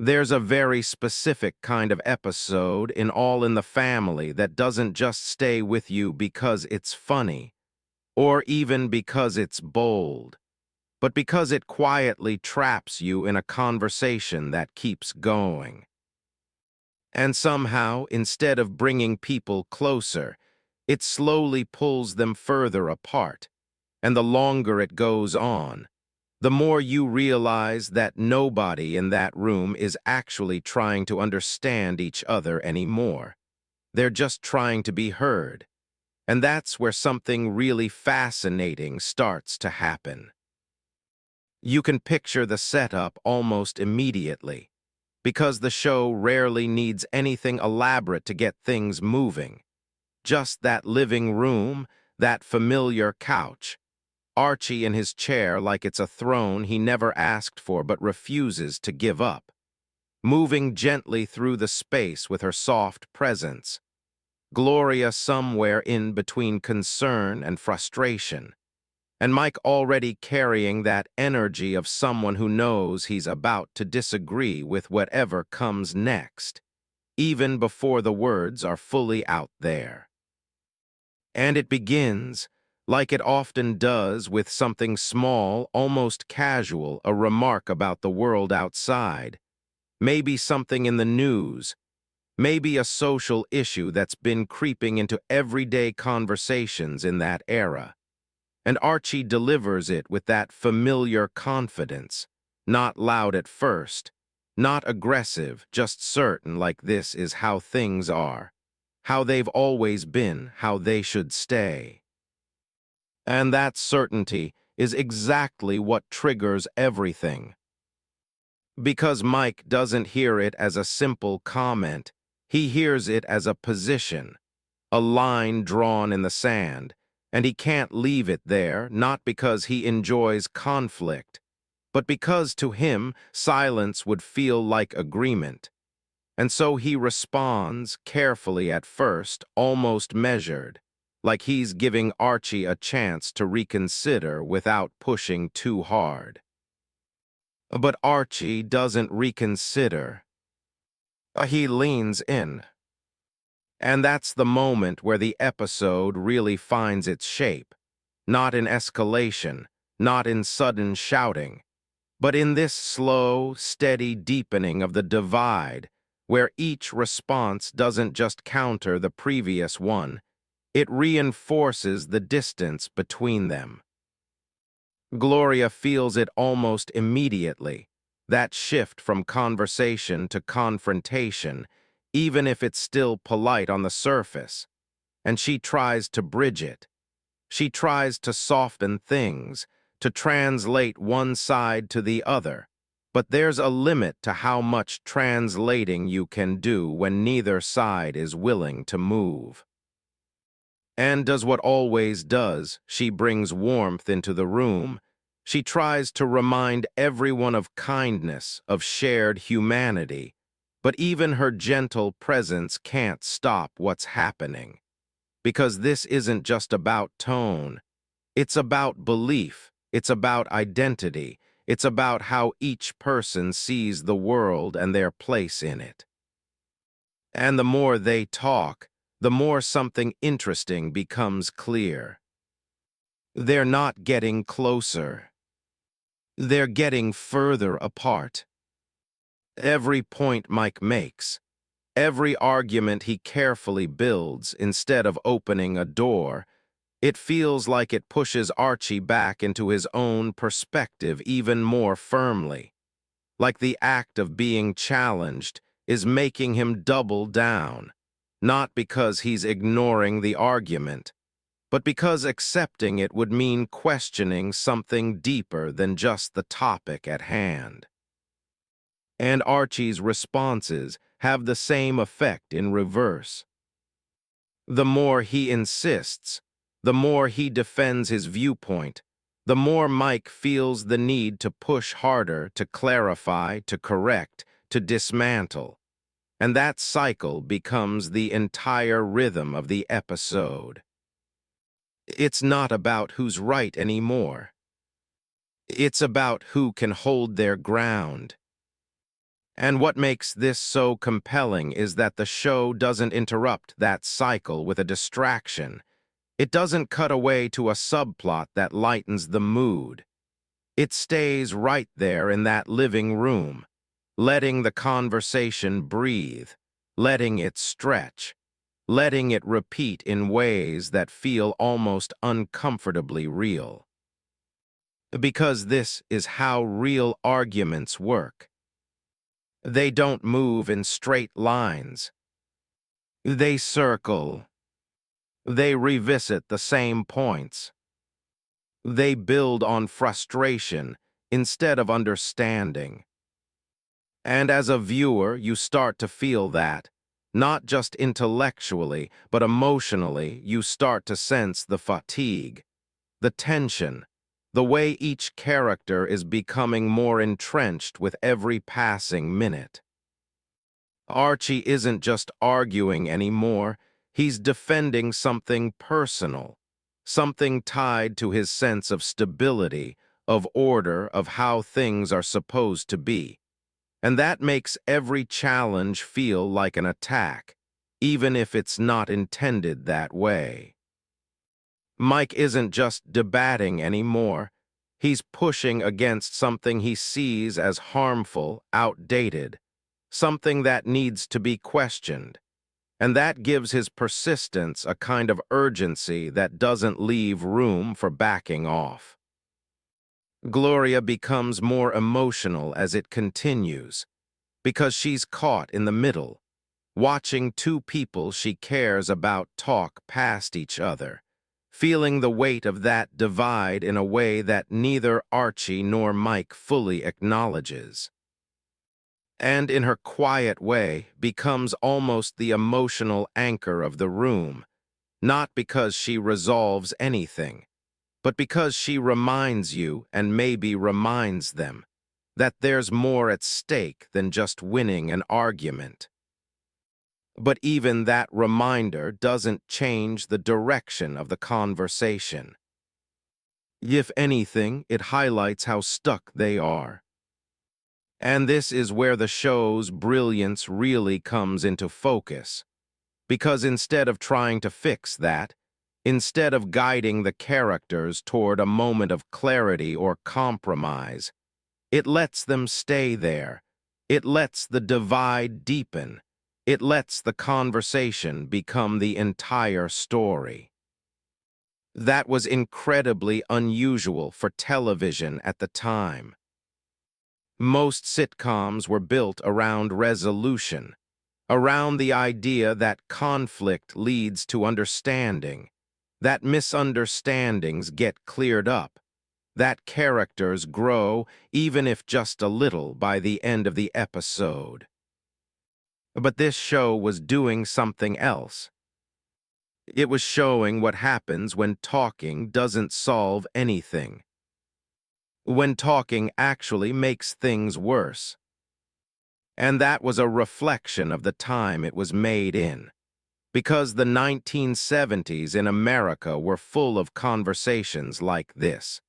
There's a very specific kind of episode in All in the Family that doesn't just stay with you because it's funny, or even because it's bold, but because it quietly traps you in a conversation that keeps going. And somehow, instead of bringing people closer, it slowly pulls them further apart. And the longer it goes on, the more you realize that nobody in that room is actually trying to understand each other anymore. They're just trying to be heard. And that's where something really fascinating starts to happen. You can picture the setup almost immediately, because the show rarely needs anything elaborate to get things moving. Just that living room, that familiar couch, Archie in his chair like it's a throne he never asked for but refuses to give up, moving gently through the space with her soft presence. Gloria somewhere in between concern and frustration, and Mike already carrying that energy of someone who knows he's about to disagree with whatever comes next, even before the words are fully out there. And it begins, like it often does, with something small, almost casual, a remark about the world outside, maybe something in the news, maybe a social issue that's been creeping into everyday conversations in that era. And Archie delivers it with that familiar confidence, not loud at first, not aggressive, just certain, like this is how things are, how they've always been, how they should stay. And that certainty is exactly what triggers everything. Because Mike doesn't hear it as a simple comment, he hears it as a position, a line drawn in the sand, and he can't leave it there, not because he enjoys conflict, but because to him silence would feel like agreement. And so he responds, carefully at first, almost measured, like he's giving Archie a chance to reconsider without pushing too hard. But Archie doesn't reconsider. He leans in. And that's the moment where the episode really finds its shape, not in escalation, not in sudden shouting, but in this slow, steady deepening of the divide, where each response doesn't just counter the previous one, it reinforces the distance between them. Gloria feels it almost immediately, that shift from conversation to confrontation, even if it's still polite on the surface, and she tries to bridge it. She tries to soften things, to translate one side to the other, but there's a limit to how much translating you can do when neither side is willing to move. And does what always does, she brings warmth into the room. She tries to remind everyone of kindness, of shared humanity, but even her gentle presence can't stop what's happening. Because this isn't just about tone. It's about belief. It's about identity. It's about how each person sees the world and their place in it. And the more they talk, the more something interesting becomes clear. They're not getting closer. They're getting further apart. Every point Mike makes, every argument he carefully builds instead of opening a door, it feels like it pushes Archie back into his own perspective even more firmly, like the act of being challenged is making him double down, not because he's ignoring the argument, but because accepting it would mean questioning something deeper than just the topic at hand. And Archie's responses have the same effect in reverse. The more he insists, the more he defends his viewpoint, the more Mike feels the need to push harder, to clarify, to correct, to dismantle. And that cycle becomes the entire rhythm of the episode. It's not about who's right anymore. It's about who can hold their ground. And what makes this so compelling is that the show doesn't interrupt that cycle with a distraction. It doesn't cut away to a subplot that lightens the mood. It stays right there in that living room, letting the conversation breathe, letting it stretch, letting it repeat in ways that feel almost uncomfortably real. Because this is how real arguments work. They don't move in straight lines. They circle. They revisit the same points. They build on frustration instead of understanding. And as a viewer, you start to feel that. Not just intellectually, but emotionally, you start to sense the fatigue, the tension, the way each character is becoming more entrenched with every passing minute. Archie isn't just arguing anymore, he's defending something personal, something tied to his sense of stability, of order, of how things are supposed to be. And that makes every challenge feel like an attack, even if it's not intended that way. Mike isn't just debating anymore. He's pushing against something he sees as harmful, outdated, something that needs to be questioned. And that gives his persistence a kind of urgency that doesn't leave room for backing off. Gloria becomes more emotional as it continues, because she's caught in the middle, watching two people she cares about talk past each other, feeling the weight of that divide in a way that neither Archie nor Mike fully acknowledges. And in her quiet way becomes almost the emotional anchor of the room, not because she resolves anything, but because she reminds you, and maybe reminds them, that there's more at stake than just winning an argument. But even that reminder doesn't change the direction of the conversation. If anything, it highlights how stuck they are. And this is where the show's brilliance really comes into focus. Because instead of trying to fix that, instead of guiding the characters toward a moment of clarity or compromise, it lets them stay there. It lets the divide deepen. It lets the conversation become the entire story. That was incredibly unusual for television at the time. Most sitcoms were built around resolution, around the idea that conflict leads to understanding, that misunderstandings get cleared up, that characters grow, even if just a little, by the end of the episode. But this show was doing something else. It was showing what happens when talking doesn't solve anything, when talking actually makes things worse. And that was a reflection of the time it was made in, because the 1970s in America were full of conversations like this.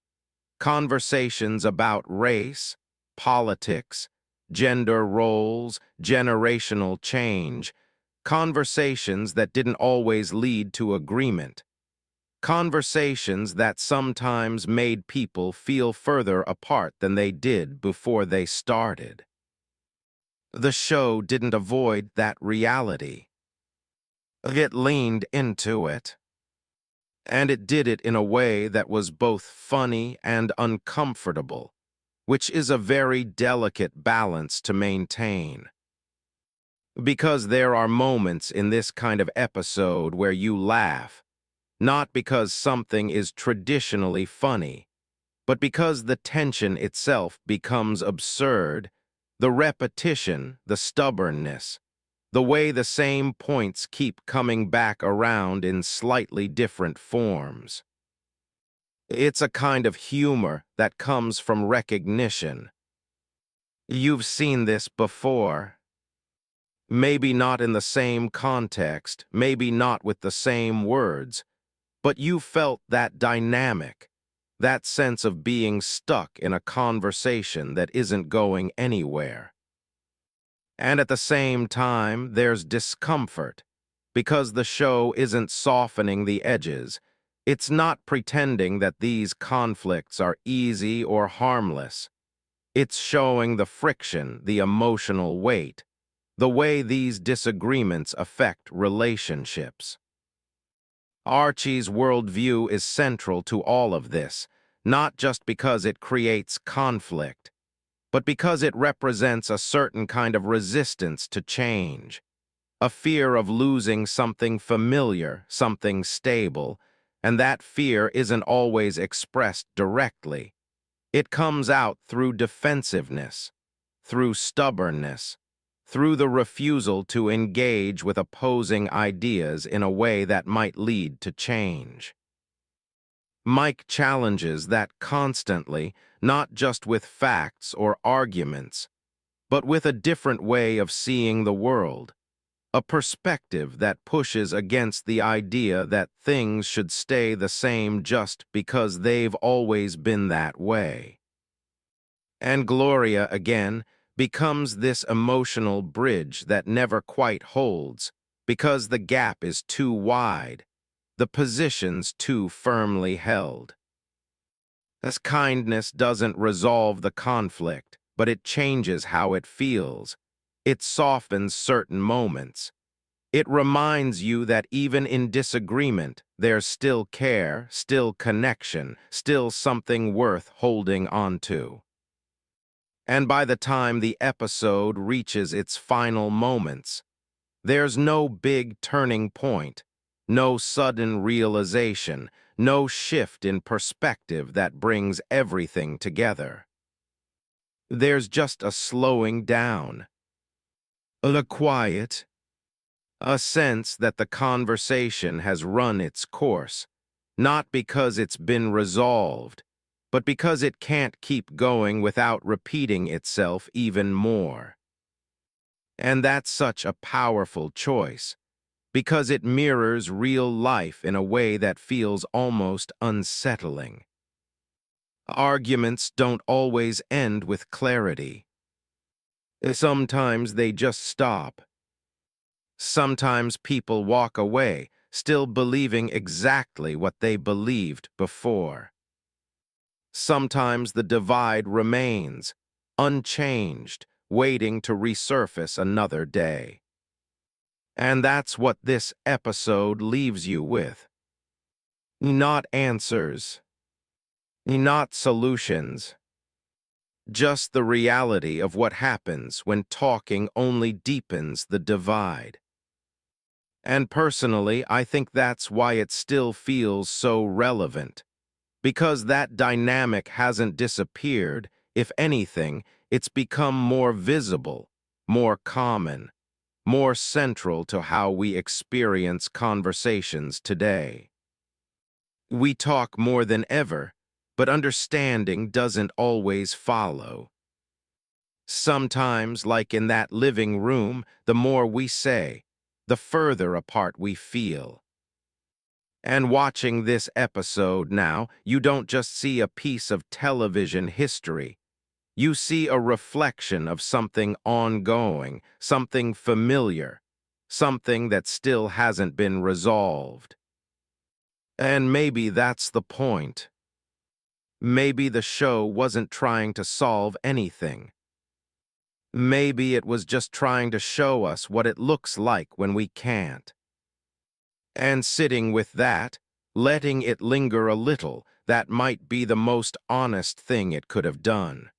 Conversations about race, politics, gender roles, generational change, conversations that didn't always lead to agreement, conversations that sometimes made people feel further apart than they did before they started. The show didn't avoid that reality. It leaned into it. And it did it in a way that was both funny and uncomfortable, which is a very delicate balance to maintain. Because there are moments in this kind of episode where you laugh, not because something is traditionally funny, but because the tension itself becomes absurd, the repetition, the stubbornness, the way the same points keep coming back around in slightly different forms. It's a kind of humor that comes from recognition. You've seen this before. Maybe not in the same context, maybe not with the same words, but you felt that dynamic, that sense of being stuck in a conversation that isn't going anywhere. And at the same time, there's discomfort, because the show isn't softening the edges. It's not pretending that these conflicts are easy or harmless. It's showing the friction, the emotional weight, the way these disagreements affect relationships. Archie's worldview is central to all of this, not just because it creates conflict, but because it represents a certain kind of resistance to change, a fear of losing something familiar, something stable, and that fear isn't always expressed directly. It comes out through defensiveness, through stubbornness, through the refusal to engage with opposing ideas in a way that might lead to change. Mike challenges that constantly, not just with facts or arguments, but with a different way of seeing the world, a perspective that pushes against the idea that things should stay the same just because they've always been that way. And Gloria, again, becomes this emotional bridge that never quite holds because the gap is too wide, the positions too firmly held. As kindness doesn't resolve the conflict, but it changes how it feels. It softens certain moments. It reminds you that even in disagreement, there's still care, still connection, still something worth holding on to. And by the time the episode reaches its final moments, there's no big turning point, no sudden realization, no shift in perspective that brings everything together. There's just a slowing down, a quiet, a sense that the conversation has run its course, not because it's been resolved, but because it can't keep going without repeating itself even more. And that's such a powerful choice, because it mirrors real life in a way that feels almost unsettling. Arguments don't always end with clarity. Sometimes they just stop. Sometimes people walk away, still believing exactly what they believed before. Sometimes the divide remains, unchanged, waiting to resurface another day. And that's what this episode leaves you with. Not answers, not solutions, just the reality of what happens when talking only deepens the divide. And personally, I think that's why it still feels so relevant. Because that dynamic hasn't disappeared. If anything, it's become more visible, more common, more central to how we experience conversations today. We talk more than ever, but understanding doesn't always follow. Sometimes, like in that living room, the more we say, the further apart we feel. And watching this episode now, you don't just see a piece of television history. You see a reflection of something ongoing, something familiar, something that still hasn't been resolved. And maybe that's the point. Maybe the show wasn't trying to solve anything. Maybe it was just trying to show us what it looks like when we can't. And sitting with that, letting it linger a little, that might be the most honest thing it could have done.